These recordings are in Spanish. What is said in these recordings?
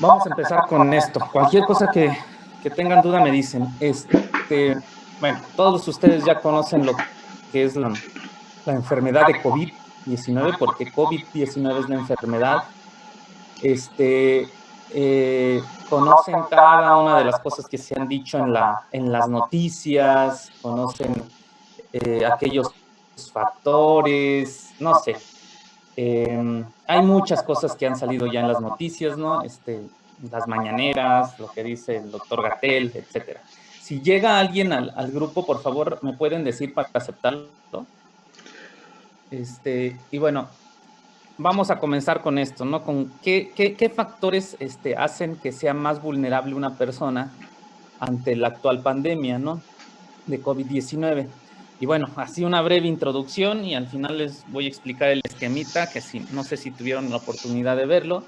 Vamos a empezar con esto. Cualquier cosa que tengan duda me dicen. Bueno, todos ustedes ya conocen lo que es la enfermedad de COVID-19, porque COVID-19 es la enfermedad. Conocen cada una de las cosas que se han dicho en las noticias, conocen aquellos factores, no sé. Hay muchas cosas que han salido ya en las noticias, ¿no? Las mañaneras, lo que dice el doctor Gatel, etcétera. Si llega alguien al grupo, por favor, me pueden decir para aceptarlo. Y bueno, vamos a comenzar con esto, ¿no? Con qué factores hacen que sea más vulnerable una persona ante la actual pandemia, ¿no? De COVID-19. Y bueno, así una breve introducción y al final les voy a explicar el esquemita, que no sé si tuvieron la oportunidad de verlo.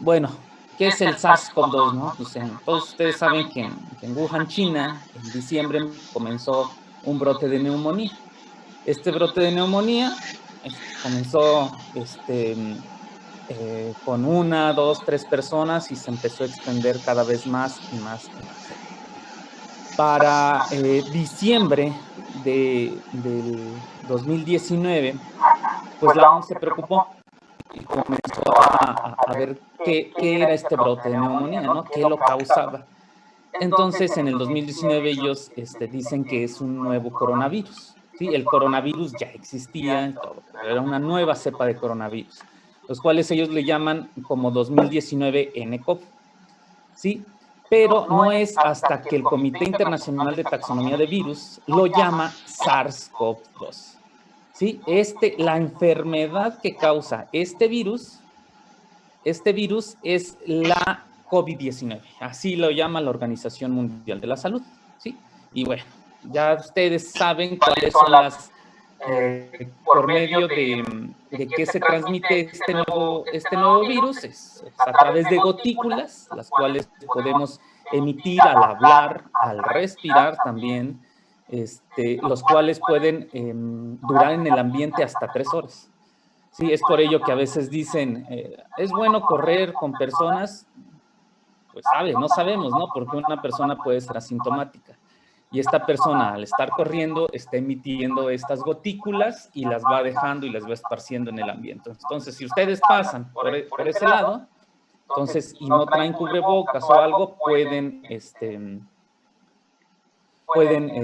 Bueno, ¿qué es el SARS-CoV-2, no? Pues todos ustedes saben que en Wuhan, China, en diciembre comenzó un brote de neumonía. Este brote de neumonía comenzó con una, dos, tres personas y se empezó a extender cada vez más y más y más. Para diciembre del 2019, pues la OMS se preocupó y comenzó a ver qué era este brote de neumonía, ¿no? ¿Qué lo causaba? Entonces, en el 2019 ellos dicen que es un nuevo coronavirus. Sí, el coronavirus ya existía y todo, pero era una nueva cepa de coronavirus, los cuales ellos le llaman como 2019 nCoV. ¿Sí? Pero no es hasta que el Comité Internacional de Taxonomía de Virus lo llama SARS-CoV-2. ¿Sí? La enfermedad que causa este virus es la COVID-19. Así lo llama la Organización Mundial de la Salud. ¿Sí? Y bueno, ya ustedes saben cuáles son por medio de qué se transmite este nuevo virus, es a través de gotículas, las cuales podemos emitir al hablar, al respirar también, los cuales pueden durar en el ambiente hasta 3 horas. Sí, es por ello que a veces dicen, es bueno correr con personas, pues no sabemos, ¿no? Porque una persona puede ser asintomática. Y esta persona, al estar corriendo, está emitiendo estas gotículas y las va dejando y las va esparciendo en el ambiente. Entonces, si ustedes pasan por ese lado, entonces, y no traen cubrebocas o algo, pueden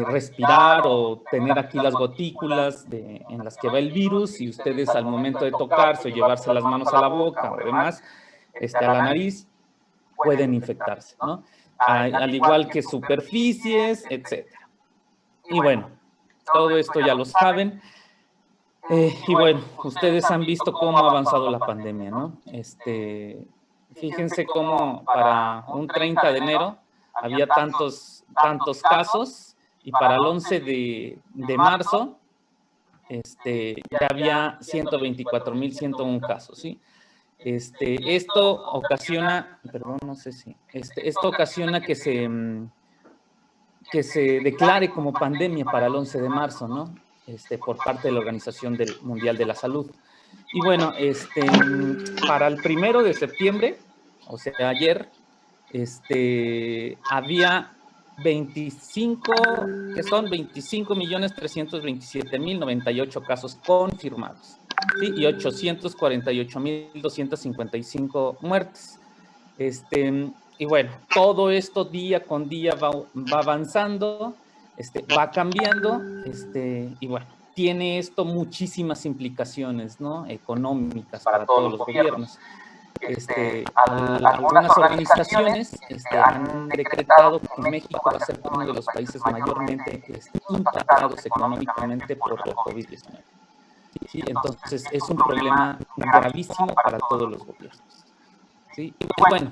respirar o tener aquí las gotículas en las que va el virus y ustedes al momento de tocarse o llevarse las manos a la boca o demás, a la nariz, pueden infectarse, ¿no? Al igual que superficies, etcétera. Y bueno, todo esto ya lo saben. Y bueno, ustedes han visto cómo ha avanzado la pandemia, ¿no? Fíjense cómo para un 30 de enero había tantos casos y para el 11 de marzo ya había 124,101 casos, ¿sí? Esto ocasiona, perdón, no sé si, esto ocasiona que se declare como pandemia para el 11 de marzo, ¿no? Por parte de la Organización Mundial de la Salud. Y bueno, para el 1 de septiembre, o sea, ayer, había 25,327,098 casos confirmados, ¿sí? Y 848,255 muertes. Y bueno, todo esto día con día va avanzando, va cambiando, y bueno, tiene esto muchísimas implicaciones, ¿no? Económicas para todos los gobiernos. Algunas organizaciones han decretado que México va a ser uno de los países mayormente impactados económicamente por la COVID-19. ¿Sí? Entonces, es un problema gravísimo para todos los gobiernos. ¿Sí? Y bueno,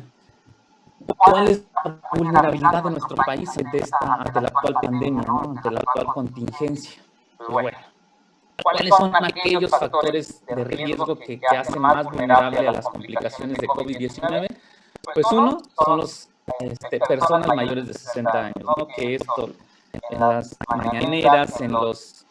¿cuál es la vulnerabilidad de nuestro país ante la actual pandemia, ¿no? Ante la actual contingencia? Pues bueno, ¿cuáles son aquellos factores de riesgo que hacen más vulnerable a las complicaciones de COVID-19? Pues uno son las personas mayores de 60 años, ¿no? Que esto en las mañaneras, en las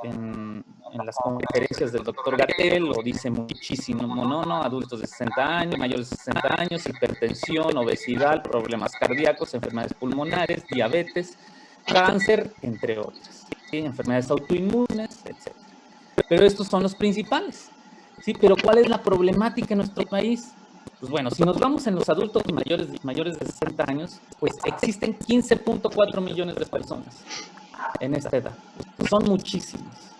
en las conferencias del doctor Gatell, lo dice muchísimo, no, adultos de 60 años, mayores de 60 años, hipertensión, obesidad, problemas cardíacos, enfermedades pulmonares, diabetes, cáncer, entre otras, ¿sí? Enfermedades autoinmunes, etc. Pero estos son los principales, ¿sí? Pero ¿cuál es la problemática en nuestro país? Pues bueno, si nos vamos en los adultos mayores de 60 años, pues existen 15.4 millones de personas en esta edad. Son muchísimas,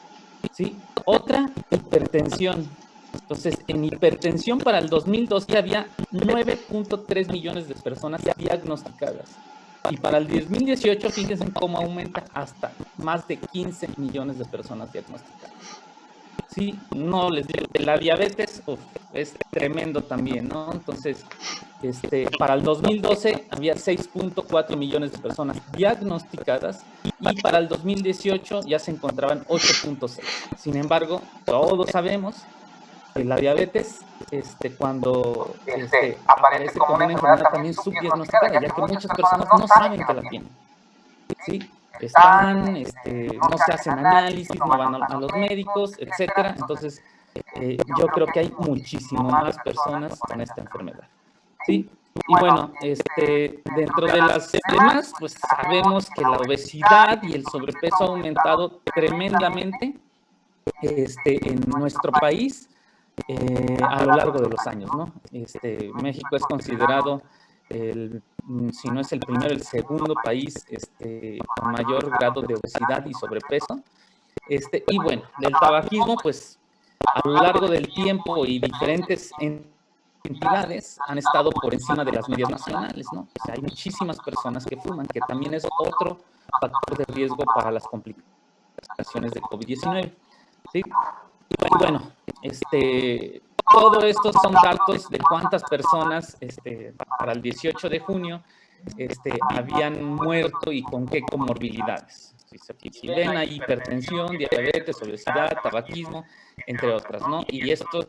¿sí? Otra, hipertensión. Entonces, en hipertensión para el 2012 había 9.3 millones de personas diagnosticadas. Y para el 2018, fíjense cómo aumenta hasta más de 15 millones de personas diagnosticadas. Sí, no les digo que la diabetes es tremendo también, ¿no? Entonces, para el 2012 había 6.4 millones de personas diagnosticadas y para el 2018 ya se encontraban 8.6. Sin embargo, todos sabemos que la diabetes, cuando aparece como una enfermedad también subdiagnosticada, ya que muchas personas no saben que la tienen, ¿sí? No se hacen análisis, no van a los médicos, etcétera. Entonces, yo creo que hay muchísimo más personas con esta enfermedad, ¿sí? Y bueno, dentro de las demás, pues sabemos que la obesidad y el sobrepeso ha aumentado tremendamente en nuestro país a lo largo de los años, ¿no? México es considerado si no es el primero, el segundo país con mayor grado de obesidad y sobrepeso. Y bueno, del tabaquismo, pues a lo largo del tiempo y diferentes entidades han estado por encima de las medias nacionales, ¿no? O sea, hay muchísimas personas que fuman, que también es otro factor de riesgo para las complicaciones de COVID-19, ¿sí? Y bueno, todo esto son datos de cuántas personas para el 18 de junio habían muerto y con qué comorbilidades. Si ven ahí hipertensión, diabetes, obesidad, tabaquismo, entre otras, ¿no? Y estos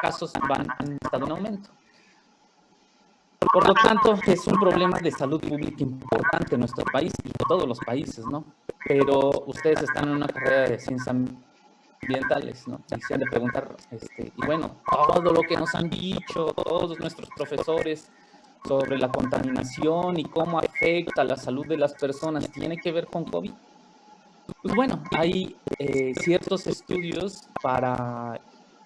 casos han estado en aumento. Por lo tanto, es un problema de salud pública importante en nuestro país y en todos los países, ¿no? Pero ustedes están en una carrera de ciencias ambientales, ¿no? Y se han de preguntar, y bueno, todo lo que nos han dicho todos nuestros profesores sobre la contaminación y cómo afecta la salud de las personas, ¿tiene que ver con COVID? Pues bueno, hay ciertos estudios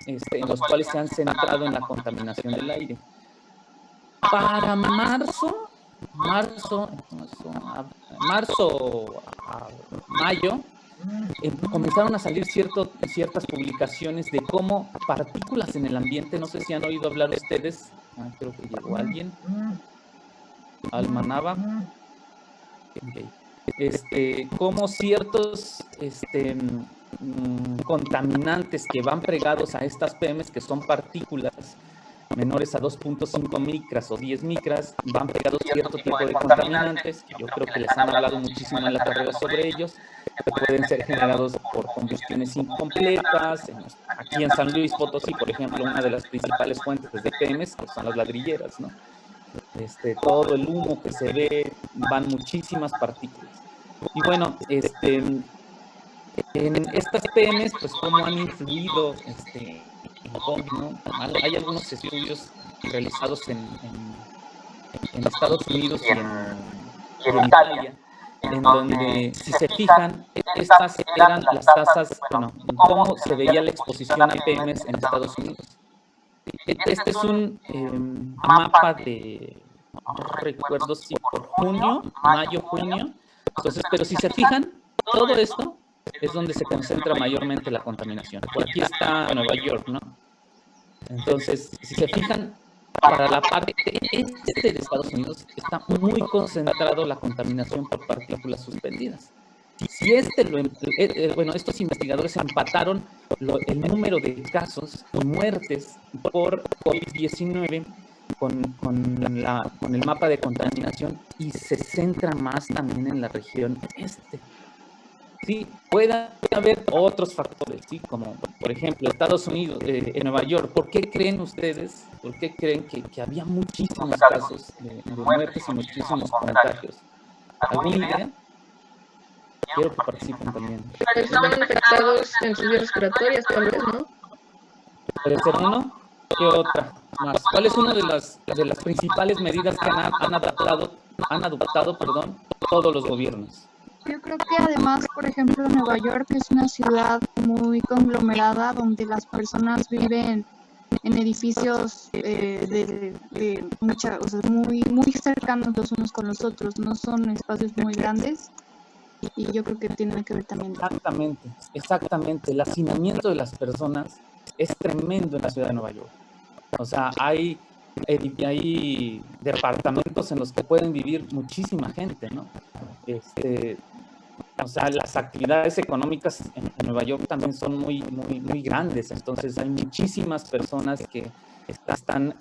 en los cuales se han centrado en la contaminación del aire. Para marzo a mayo, comenzaron a salir ciertas publicaciones de cómo partículas en el ambiente, no sé si han oído hablar ustedes, creo que llegó alguien, Almanaba, cómo ciertos contaminantes que van pegados a estas PMs, que son partículas menores a 2.5 micras o 10 micras, van pegados cierto tipo de contaminantes, que yo creo que les han hablado muchísimo en la carrera sobre ellos, que pueden ser generados por combustiones incompletas. Aquí en San Luis Potosí, por ejemplo, una de las principales fuentes de PMs pues son las ladrilleras, ¿no? Todo el humo que se ve, van muchísimas partículas. Y bueno, en estas PMs, pues cómo han influido ¿no? Hay algunos estudios realizados en Estados Unidos y en Italia, en donde, si se fijan, estas eran las tasas, bueno, cómo se veía la exposición a PMs en Estados Unidos. Este es un mapa de, no recuerdo si por mayo, junio. Entonces, pero si se fijan, todo esto es donde se concentra mayormente la contaminación. Por aquí está Nueva York, ¿no? Entonces, si se fijan, para la parte este de Estados Unidos está muy concentrado la contaminación por partículas suspendidas. Si estos investigadores empataron el número de casos y muertes por COVID-19 con el mapa de contaminación y se centra más también en la región este. Sí, puede haber otros factores, ¿sí? Como por ejemplo Estados Unidos, en Nueva York. ¿Por qué creen ustedes, que había muchísimos casos de muertes y muchísimos contagios? ¿Alguna idea? quiero que participen también. Estaban afectados en sus vías respiratorias, tal vez, ¿no? ¿Puede ser uno? ¿Qué otra más? ¿Cuál es una de las principales medidas que han adoptado, todos los gobiernos? Yo creo que además, por ejemplo, Nueva York es una ciudad muy conglomerada donde las personas viven en edificios de mucha, o sea, muy cercanos los unos con los otros, no son espacios muy grandes y yo creo que tiene que ver también. Exactamente. El hacinamiento de las personas es tremendo en la ciudad de Nueva York. O sea, hay departamentos en los que pueden vivir muchísima gente, ¿no? O sea, las actividades económicas en Nueva York también son muy grandes, entonces hay muchísimas personas que están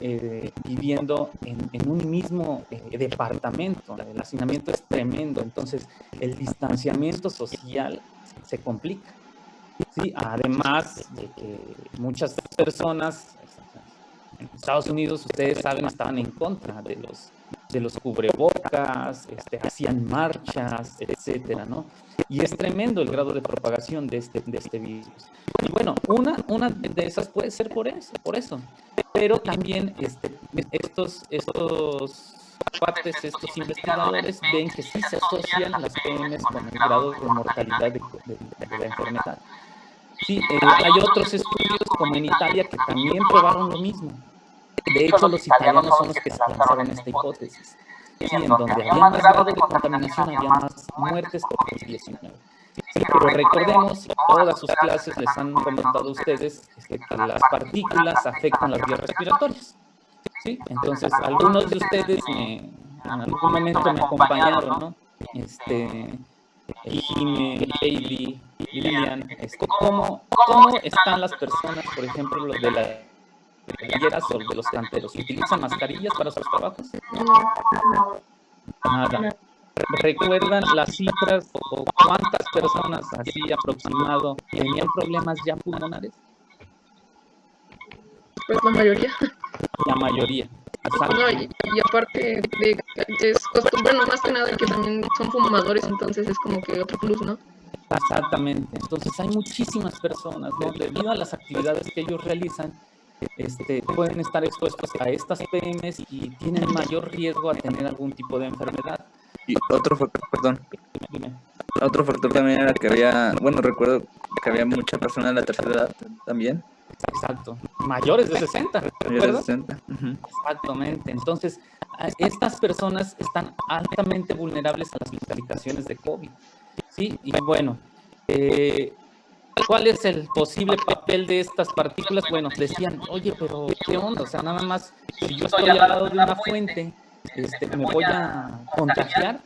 viviendo en un mismo departamento. El hacinamiento es tremendo, entonces el distanciamiento social se complica. Sí, además de que muchas personas en Estados Unidos, ustedes saben, estaban en contra de los cubrebocas, hacían marchas, etcétera, ¿no? Y es tremendo el grado de propagación de este virus. Y bueno, una de esas puede ser por eso. Pero también estos investigadores ven que sí se asocian las PMs con el grado de mortalidad de la enfermedad. Sí, hay otros estudios, como en Italia, que también probaron lo mismo. De hecho, los italianos son los que se lanzaron esta hipótesis. Sí, en donde había más grado de contaminación, había más muertes por COVID-19. Sí, pero recordemos, todas sus clases les han comentado a ustedes que las partículas afectan las vías respiratorias. ¿Sí? Entonces, algunos de ustedes en algún momento me acompañaron, ¿no? Jime, Hailey, Lilian, ¿cómo están las personas, por ejemplo, los de las talleras o de los canteros? ¿Utilizan mascarillas para sus trabajos? Nada. ¿Recuerdan las cifras o cuántas personas, así aproximado, tenían problemas ya pulmonares? Pues la mayoría. La mayoría. No, y aparte es costumbre, bueno, más que nada que también son fumadores, entonces es como que otro plus, ¿no? Exactamente. Entonces hay muchísimas personas, ¿no? Debido a las actividades que ellos realizan, pueden estar expuestos a estas PMs y tienen mayor riesgo a tener algún tipo de enfermedad. Y otro factor también era que recuerdo que había mucha persona de la tercera edad también. Exacto, mayores de 60, ¿recuerdas? Exactamente, entonces estas personas están altamente vulnerables a las complicaciones de COVID, ¿sí? Y bueno, ¿cuál es el posible papel de estas partículas? Bueno, decían, oye, pero ¿qué onda? O sea, nada más, si yo estoy al lado de una fuente, ¿me voy a contagiar?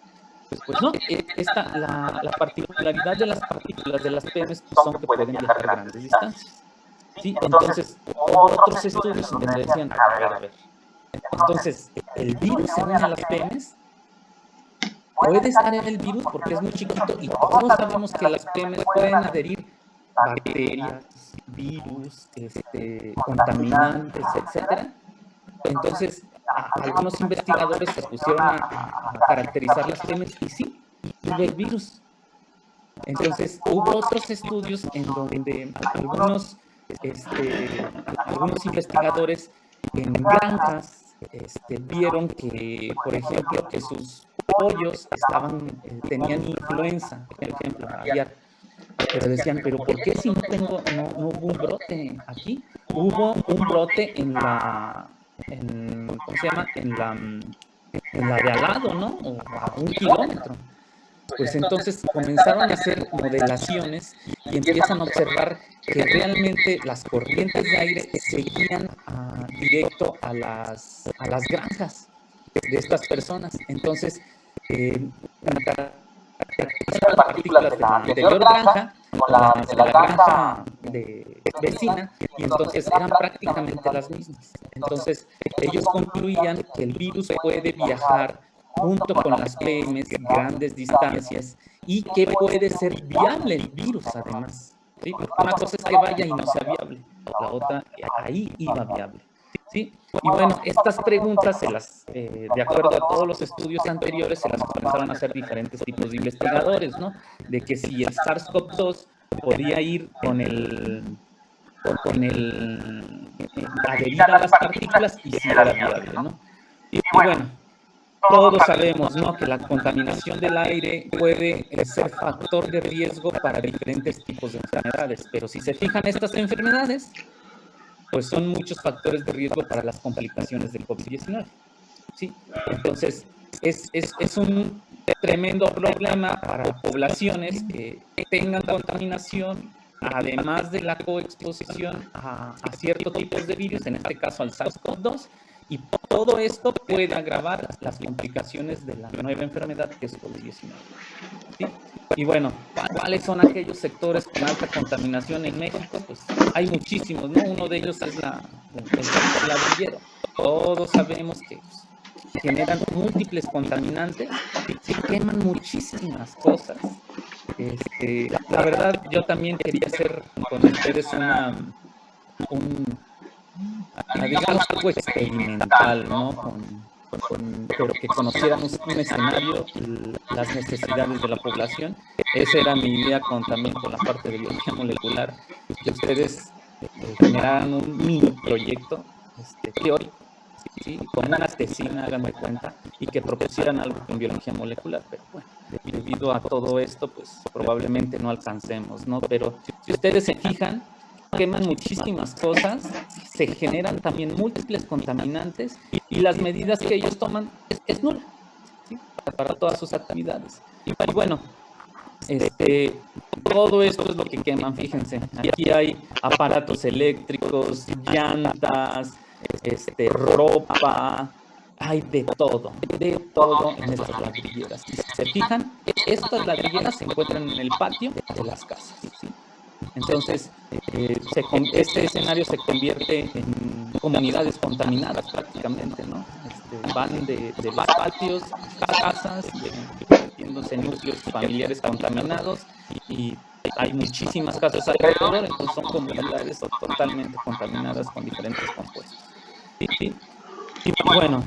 Pues no, la particularidad de las partículas de las PMs son que pueden viajar a grandes distancias. Sí, entonces, hubo otros estudios en donde decían, a ver, entonces, ¿el virus se une a las PMs? Puede estar en el virus porque es muy chiquito y todos sabemos que las PMs pueden adherir bacterias, virus, contaminantes, etcétera. Entonces, algunos investigadores se pusieron a caracterizar las PMs y sí, y el virus. Entonces, hubo otros estudios en donde algunos investigadores en granjas vieron que, por ejemplo, que sus pollos tenían influenza, por ejemplo, aviar. Pero decían, ¿pero por qué si no hubo un brote aquí? Hubo un brote en la de al lado, ¿no? O a 1 kilómetro. Pues entonces comenzaron a hacer modelaciones y empiezan a observar que realmente las corrientes de aire seguían directo a las granjas de estas personas. Entonces, las partículas de la anterior granja con las de la granja vecina, y entonces eran prácticamente las mismas. Entonces, ellos concluían que el virus puede viajar junto con las PMs grandes distancias y que puede ser viable el virus además. ¿Sí? Una cosa es que vaya y no sea viable, la otra ahí iba viable. ¿sí? Y bueno, estas preguntas, de acuerdo a todos los estudios anteriores, se las comenzaron a hacer diferentes tipos de investigadores, ¿no? De que si el SARS-CoV-2 podía ir adherida a las partículas y si era viable, ¿no? Y bueno, todos sabemos, ¿no?, que la contaminación del aire puede ser factor de riesgo para diferentes tipos de enfermedades, pero si se fijan, estas enfermedades, pues son muchos factores de riesgo para las complicaciones del COVID-19, ¿sí? Entonces, es un tremendo problema para poblaciones que tengan contaminación, además de la coexposición a ciertos tipos de virus, en este caso al SARS-CoV-2, y todo esto puede agravar las complicaciones de la nueva enfermedad que es COVID-19. ¿Sí? Y bueno, ¿cuáles son aquellos sectores con alta contaminación en México? Pues hay muchísimos, ¿no? Uno de ellos es el sector ladrillero. Todos sabemos que generan múltiples contaminantes, se queman muchísimas cosas. La verdad, yo también quería hacer con ustedes digamos, algo experimental, ¿no? Pero que conociéramos un escenario, las necesidades de la población. Esa era mi idea también con la parte de biología molecular, que ustedes generaran un mini proyecto teórico, ¿sí? Con una tesina, háganme cuenta, y que propusieran algo en biología molecular. Pero bueno, debido a todo esto, pues probablemente no alcancemos, ¿no? Pero si ustedes se fijan, queman muchísimas cosas, se generan también múltiples contaminantes y las medidas que ellos toman es nula, ¿sí?, para todas sus actividades. Y bueno, todo esto es lo que queman, fíjense. Aquí hay aparatos eléctricos, llantas, ropa, hay de todo en estas ladrilleras. Si se fijan, estas ladrilleras se encuentran en el patio de las casas, ¿sí? Entonces, este escenario se convierte en comunidades contaminadas prácticamente, ¿no? Van de los patios a las casas, convirtiéndose en núcleos familiares contaminados, y hay muchísimas casas alrededor, entonces son comunidades totalmente contaminadas con diferentes compuestos. ¿Sí? Y bueno,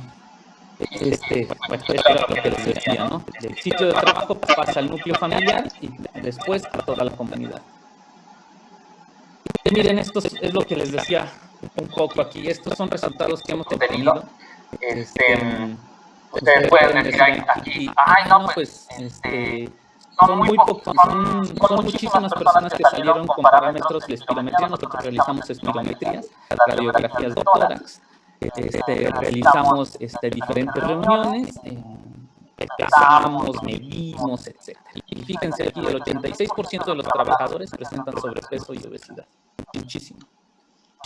esto era lo que les decía, ¿no? Del sitio de trabajo pasa al núcleo familiar y después a toda la comunidad. Y miren, esto es lo que les decía un poco aquí. Estos son resultados que hemos obtenido. Ustedes pueden decir aquí, pues, son muy pocos, son muchísimas personas que salieron con parámetros de espirometría. Nosotros realizamos espirometrías, radiografías de tórax, realizamos diferentes reuniones, pesamos, medimos, etc. Y fíjense aquí, el 86% de los trabajadores presentan sobrepeso y obesidad.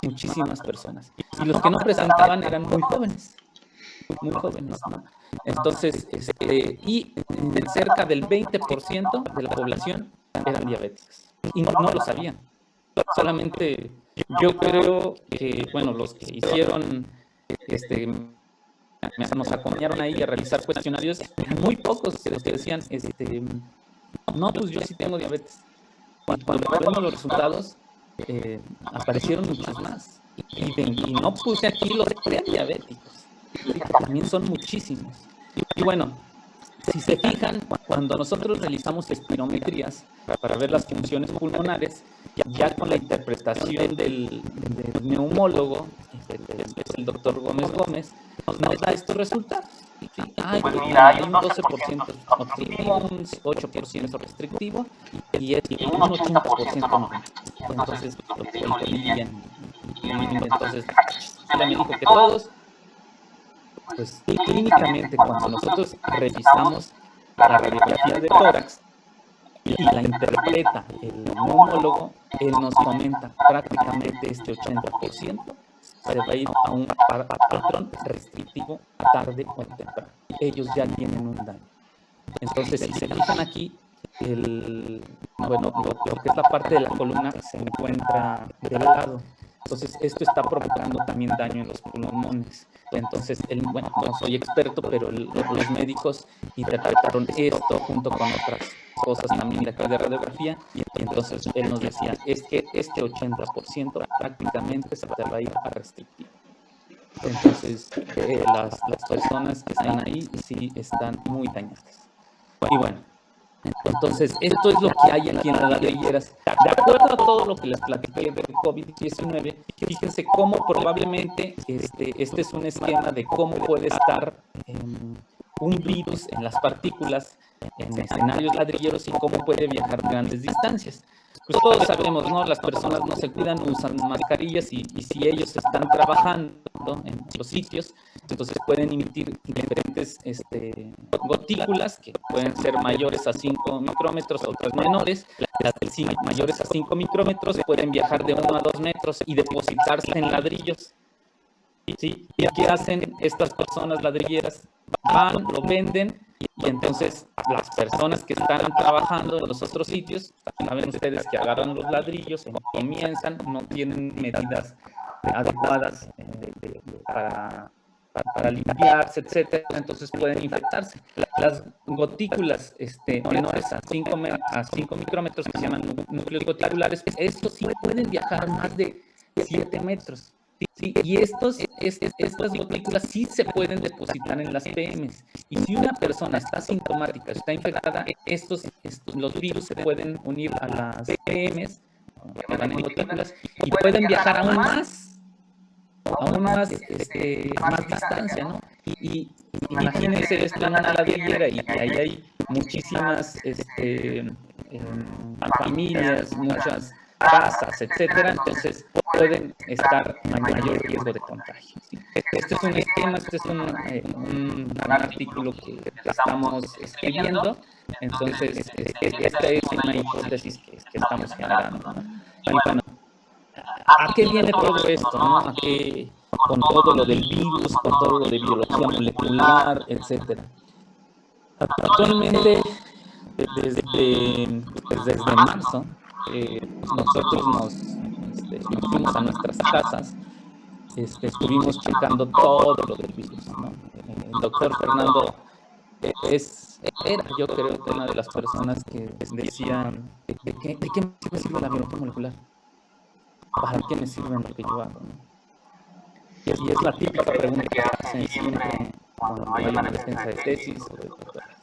Muchísimas personas. Y los que no presentaban eran muy jóvenes, ¿no? Entonces, y cerca del 20% de la población eran diabéticos. Y no lo sabían. Solamente yo creo que, bueno, los que hicieron, nos acompañaron ahí a realizar cuestionarios, muy pocos los que decían, no, pues yo sí tengo diabetes. Cuando vemos los resultados, aparecieron muchos más. Y no puse aquí los prediabéticos, ¿sí?, que también son muchísimos. Y bueno, si se fijan, cuando nosotros realizamos espirometrías para ver las funciones pulmonares, ya con la interpretación del neumólogo, el doctor Gómez, nos da estos resultados. ¿Sí? Pues mira, hay un 12% obstructivo, un 8% restrictivo y un 80% no. Entonces, entonces, ella me dijo que todos, pues clínicamente, cuando nosotros revisamos la radiografía de tórax y la interpreta el neumólogo, él nos comenta prácticamente 80% se va a ir a un patrón restrictivo tarde o temprano. Ellos ya tienen un daño. Entonces, si se fijan aquí, lo que es la parte de la columna se encuentra de lado. Entonces, esto está provocando también daño en los pulmones. Entonces, no soy experto, pero los médicos interpretaron esto junto con otras cosas también de aquí de radiografía, y entonces él nos decía, es que 80% prácticamente se te va a ir a restrictivo. Entonces, las personas que están ahí sí están muy dañadas. Y bueno, entonces, esto es lo que hay aquí en las ladrilleras. De acuerdo a todo lo que les platiqué del COVID-19, fíjense cómo probablemente este es un esquema de cómo puede estar un virus en las partículas en escenarios ladrilleros y cómo puede viajar grandes distancias. Pues todos sabemos, ¿no? Las personas no se cuidan, usan mascarillas y si ellos están trabajando en los sitios, entonces pueden emitir diferentes gotículas que pueden ser mayores a 5 micrómetros, otras menores. Las mayores a 5 micrómetros pueden viajar de 1 a 2 metros y depositarse en ladrillos. ¿Sí? ¿Y qué hacen estas personas ladrilleras? Van, lo venden y entonces las personas que están trabajando en los otros sitios, saben ustedes que agarran los ladrillos, comienzan, no tienen medidas adecuadas para limpiarse, etcétera, entonces pueden infectarse. Las gotículas menores a 5 micrómetros, que se llaman núcleos goticulares, estos sí pueden viajar más de 7 metros. Sí, y estas gotículas sí se pueden depositar en las PMs. Y si una persona está asintomática, está infectada, los virus se pueden unir a las PMs, que van en gotículas, y pueden viajar aún más distancia, ¿no? Y imagínense esto en una ladrillera y ahí hay muchísimas familias, muchas casas, etcétera, entonces pueden estar en mayor riesgo de contagio. ¿Sí? Este es un esquema, este es un artículo que estamos escribiendo, entonces esta es una hipótesis que estamos generando, ¿no? Y bueno, ¿a qué viene todo esto, no? ¿A qué, con todo lo del virus, con todo lo de biología molecular, etcétera? Actualmente, desde marzo, nosotros nos fuimos a nuestras casas, estuvimos checando todo lo del virus, ¿no? El doctor Fernando era, yo creo, una de las personas que decían, ¿de qué me sirve la biología molecular? ¿Para qué me sirve lo que yo hago, ¿no? Y es la típica pregunta que hacen siempre cuando hay una defensa de tesis o de doctorado.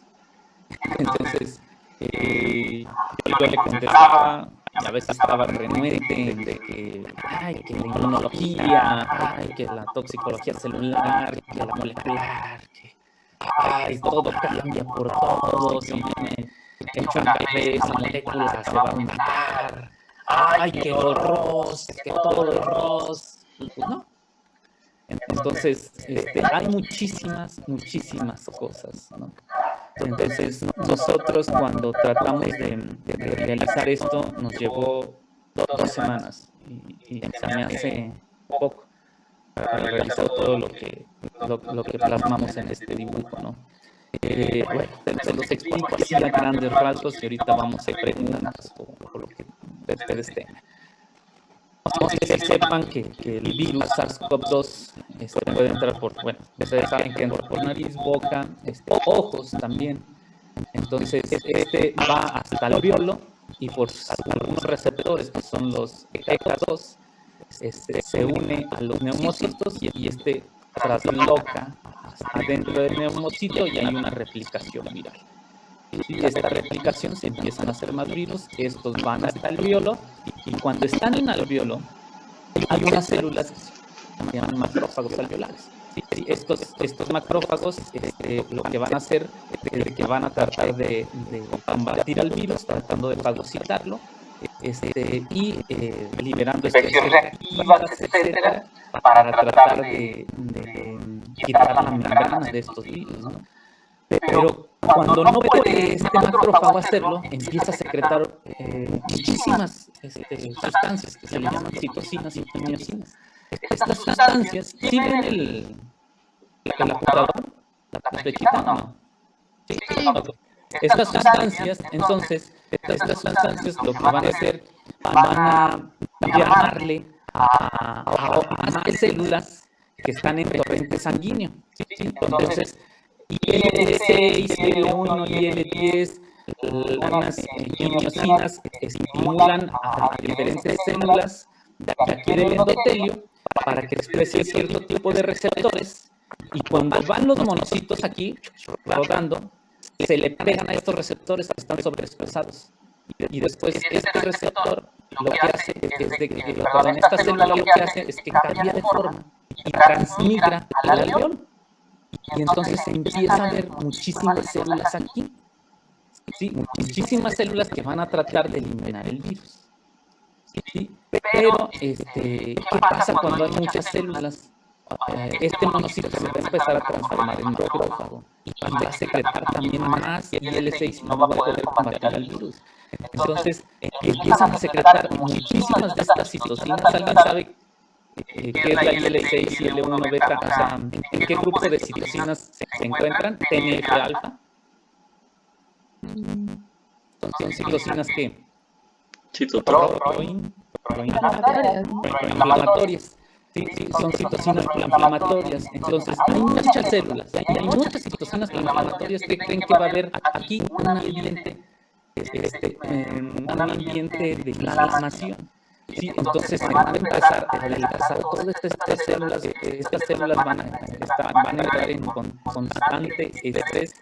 Entonces, yo le contestaba, y a veces estaba renuente de que la inmunología, que la toxicología celular, que la molecular, que todo cambia por todo, si me echo en café, esa molécula se va a matar, que los que todo el ROS, pues no. Entonces, hay muchísimas cosas, ¿no? Entonces, nosotros cuando tratamos de realizar esto, nos llevó 2 semanas y se me hace poco para realizar todo lo que plasmamos en este dibujo, ¿no? Bueno, se los explico así a grandes rasgos y ahorita vamos a hacer preguntas o lo que ustedes tengan. No sé si sepan que el virus SARS-CoV-2 puede entrar por, bueno, ustedes saben que entra por nariz, boca, ojos también. Entonces, va hasta el alveolo y por algunos receptores, que son los ECA2, se une a los neumocitos y trasloca adentro del neumocito y hay una replicación viral. Y esta replicación se empiezan a hacer más virus, estos van hasta el alveolo y cuando están en el alveolo hay unas células que se llaman macrófagos alveolares. Estos macrófagos lo que van a hacer es que van a tratar de combatir al virus, tratando de fagocitarlo y liberando especies reactivas, etcétera, para tratar de quitar la membrana de estos virus, ¿no? Pero cuando no puede este macrófago hacerlo, empieza a secretar muchísimas sustancias que se le llaman citocinas y miocinas. Estas sustancias, ¿sí ven el apuntador? ¿La flechita? No. Sí. Estas sustancias, entonces, lo que van a hacer, van a llamarle a más células que están en torrente sanguíneo. ¿Sí? Entonces, IL-6, IL-1 y IL-10, unas miocinas estimulan a diferentes células de aquí del endotelio para que exprese cierto tipo de receptores, y cuando van los monocitos aquí rodando, se le pegan a estos receptores que están sobreexpresados. Y después este receptor lo que hace es de que, perdón, esta célula lo que hace es que cambia de forma y transmigra al alveolo. Y entonces se empieza a ver muchísimas células aquí. Sí, muchísimas células que van a tratar de eliminar el virus. ¿Sí? Pero, ¿qué pasa cuando hay muchas células? Este monocito se va a empezar a transformar en macrófago y va a secretar también más IL-6 y no va a poder combatir al virus. Entonces, empiezan a secretar muchísimas de estas citocinas. ¿Alguien sabe qué es la IL-6 y L1 beta? O sea, ¿en qué grupo de citocinas se encuentran? TNF-alfa. Son citocinas que proinflamatorias. Sí, son citocinas proinflamatorias. Entonces, hay muchas células, hay muchas citocinas proinflamatorias que creen que va a haber aquí un ambiente de inflamación. Sí, entonces se van a empezar a adelgazar todas estas células. Estas células van a entrar en constante estrés.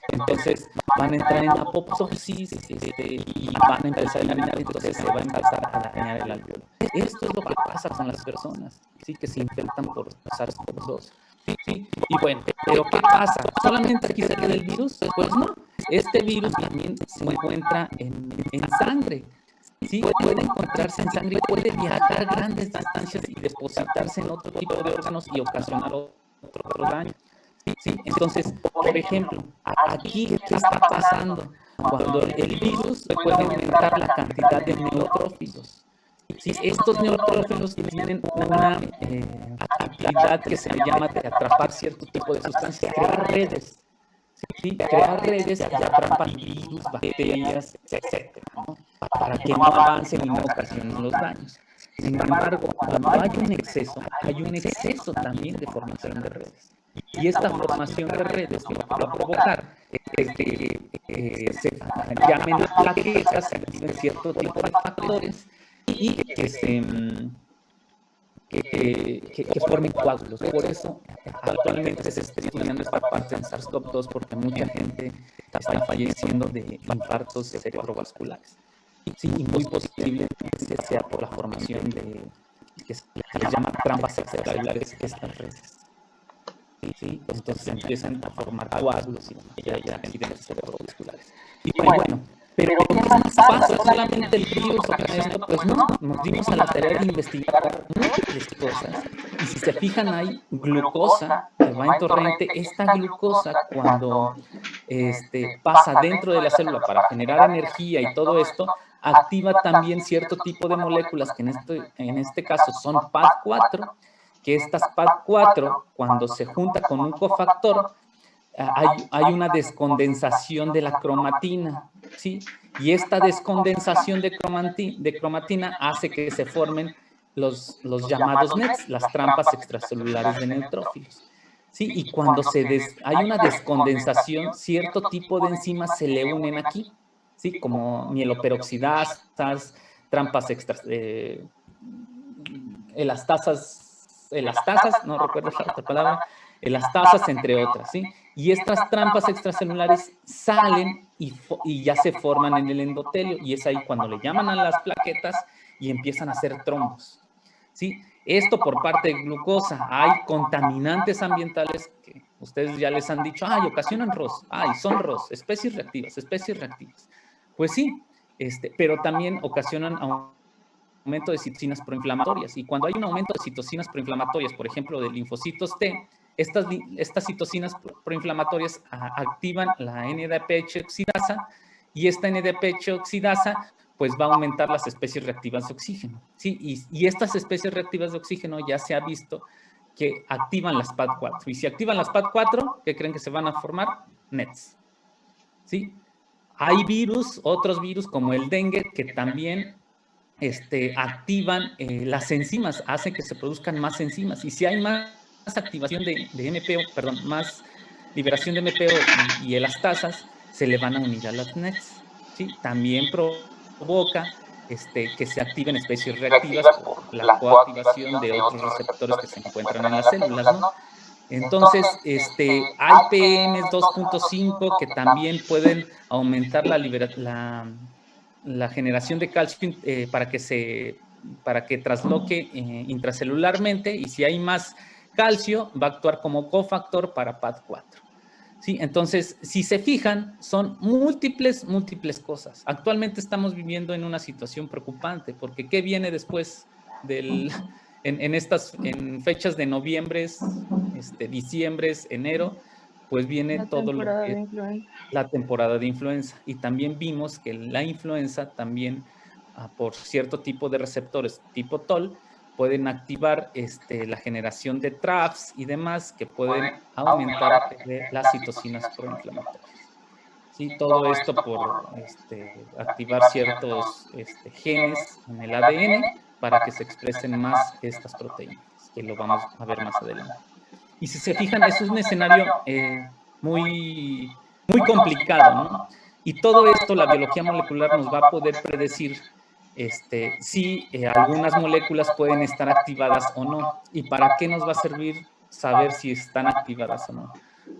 Entonces van a entrar en apoptosis y van a empezar a eliminar, entonces se va a empezar a dañar el alveolo. Esto es lo que pasa con las personas, ¿sí? Que se infectan por SARS-CoV-2. ¿Sí? Y bueno, ¿pero qué pasa? ¿Solamente aquí se queda el virus? Pues no, este virus también se encuentra en sangre. Sí, puede encontrarse en sangre, puede viajar grandes distancias y depositarse en otro tipo de órganos y ocasionar otro daño. Sí, entonces, por ejemplo, aquí, ¿qué está pasando? Cuando el virus puede aumentar la cantidad de neutrófilos. Sí, estos neutrófilos tienen una actividad que se llama de atrapar cierto tipo de sustancias, crear redes. Sí, crear redes y atrapan virus, bacterias, etc., ¿no? Para que no avancen y no ocasionen los daños. Sin embargo, cuando hay un exceso también de formación de redes. Y esta formación de redes lo que va a provocar es que se llamen plaquetas, se activen cierto tipo de factores y que formen coágulos. Por eso actualmente se está estudiando esta parte en SARS-CoV-2 porque mucha gente está falleciendo de infartos cerebrovasculares. Sí, y muy posible que sea por la formación de que se les llama trampas extracelulares, estas redes. ¿Sí? Entonces empiezan a formar coágulos y hay accidentes cerebrovasculares. Y bueno, pero ¿qué más pasa? ¿Solamente el virus o esto? Pues no, nos dimos a la tarea de investigar múltiples cosas. Y si se fijan, hay glucosa que va en torrente. Esta glucosa, cuando pasa dentro de la célula para generar energía y todo esto, activa también cierto tipo de moléculas que en este caso son PAD4, que estas PAD4, cuando se junta con un cofactor, hay una descondensación de la cromatina, ¿sí? Y esta descondensación de cromatina hace que se formen los llamados NETs, las trampas extracelulares de neutrófilos. ¿Sí? Y cuando hay una descondensación, cierto tipo de enzimas se le unen aquí, ¿sí? Como mieloperoxidasas, trampas elastasas, no recuerdo la otra palabra, elastasas, entre otras, ¿sí? Y estas trampas extracelulares salen y ya se forman en el endotelio, y es ahí cuando le llaman a las plaquetas y empiezan a hacer trombos, ¿sí? Esto por parte de glucosa. Hay contaminantes ambientales que ustedes ya les han dicho, ocasionan ROS, son ROS, especies reactivas. Pues sí, pero también ocasionan aumento de citocinas proinflamatorias. Y cuando hay un aumento de citocinas proinflamatorias, por ejemplo, de linfocitos T, estas citocinas proinflamatorias activan la NADPH oxidasa, y esta NADPH oxidasa pues va a aumentar las especies reactivas de oxígeno, ¿sí? Y estas especies reactivas de oxígeno ya se ha visto que activan las PAD4. Y si activan las PAD4, ¿qué creen que se van a formar? NETs, ¿sí? Hay otros virus como el dengue, que también activan las enzimas, hacen que se produzcan más enzimas. Y si hay más activación de MPO, más liberación de MPO y elastasas, se le van a unir a las NETs, ¿sí? También provoca que se activen especies reactivas por la coactivación de otros receptores que se encuentran en las células, ¿no? Entonces, hay PMs 2.5 que también pueden aumentar la generación de calcio para que trasloque intracelularmente, y si hay más calcio, va a actuar como cofactor para PAD4. ¿Sí? Entonces, si se fijan, son múltiples cosas. Actualmente estamos viviendo en una situación preocupante, porque ¿qué viene después en fechas de noviembre, diciembre, enero? Pues viene todo lo que es la temporada de influenza. Y también vimos que la influenza también, por cierto tipo de receptores tipo TOL, pueden activar la generación de TRAPs y demás que pueden aumentar las citocinas proinflamatorias. ¿Sí? Todo esto por activar ciertos genes en el ADN para que se expresen más estas proteínas, que lo vamos a ver más adelante. Y si se fijan, es un escenario muy complicado, ¿no? Y todo esto, la biología molecular nos va a poder predecir si algunas moléculas pueden estar activadas o no. ¿Y para qué nos va a servir saber si están activadas o no?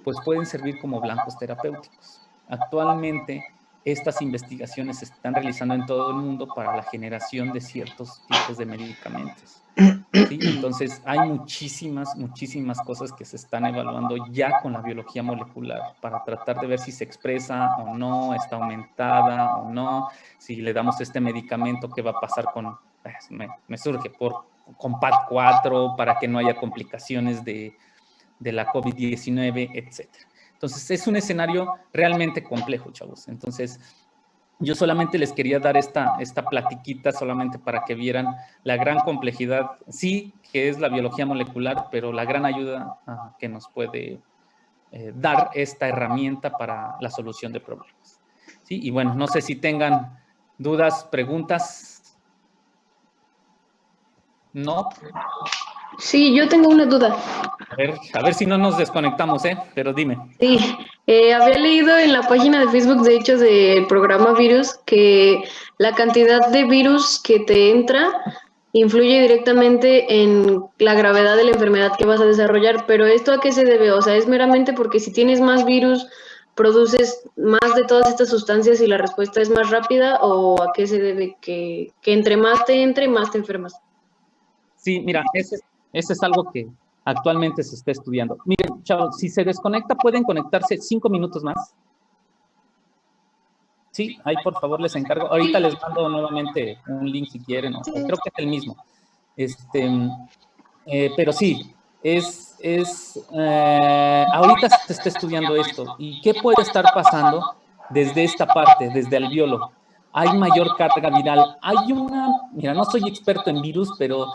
Pues pueden servir como blancos terapéuticos. Actualmente, estas investigaciones se están realizando en todo el mundo para la generación de ciertos tipos de medicamentos. ¿Sí? Entonces, hay muchísimas cosas que se están evaluando ya con la biología molecular para tratar de ver si se expresa o no, está aumentada o no, si le damos este medicamento, ¿qué va a pasar con, me surge, con PAD4 para que no haya complicaciones de la COVID-19, etcétera. Entonces, es un escenario realmente complejo, chavos. Entonces, yo solamente les quería dar esta platiquita solamente para que vieran la gran complejidad, sí, que es la biología molecular, pero la gran ayuda que nos puede dar esta herramienta para la solución de problemas. ¿Sí? Y bueno, no sé si tengan dudas, preguntas. ¿No? Sí, yo tengo una duda. A ver si no nos desconectamos, pero dime. Sí, había leído en la página de Facebook, de hecho, del programa Virus, que la cantidad de virus que te entra influye directamente en la gravedad de la enfermedad que vas a desarrollar, pero ¿esto a qué se debe? O sea, ¿es meramente porque si tienes más virus, produces más de todas estas sustancias y la respuesta es más rápida, o a qué se debe que entre más te entre, más te enfermas? Sí, mira, ese es algo que actualmente se está estudiando. Miren, chavos, si se desconecta, pueden conectarse 5 minutos más. Sí, ahí por favor les encargo. Ahorita les mando nuevamente un link si quieren, o creo que es el mismo. Pero sí, ahorita se está estudiando esto. ¿Y qué puede estar pasando desde esta parte, desde el biólogo? Hay mayor carga viral. Mira, no soy experto en virus, pero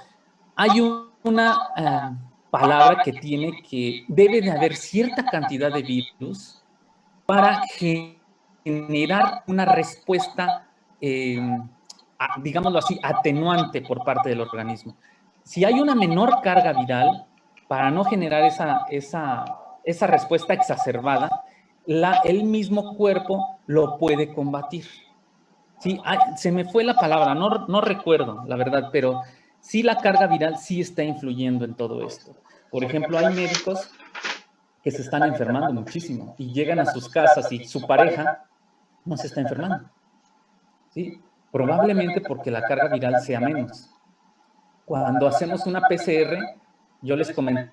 hay una palabra que debe de haber cierta cantidad de virus para generar una respuesta, digámoslo así, atenuante por parte del organismo. Si hay una menor carga viral, para no generar esa respuesta exacerbada, el mismo cuerpo lo puede combatir. Sí, se me fue la palabra, no recuerdo, la verdad, pero sí la carga viral sí está influyendo en todo esto. Por ejemplo, hay médicos que se están enfermando muchísimo y llegan a sus casas y su pareja no se está enfermando. ¿Sí? Probablemente porque la carga viral sea menos. Cuando hacemos una PCR, yo les comenté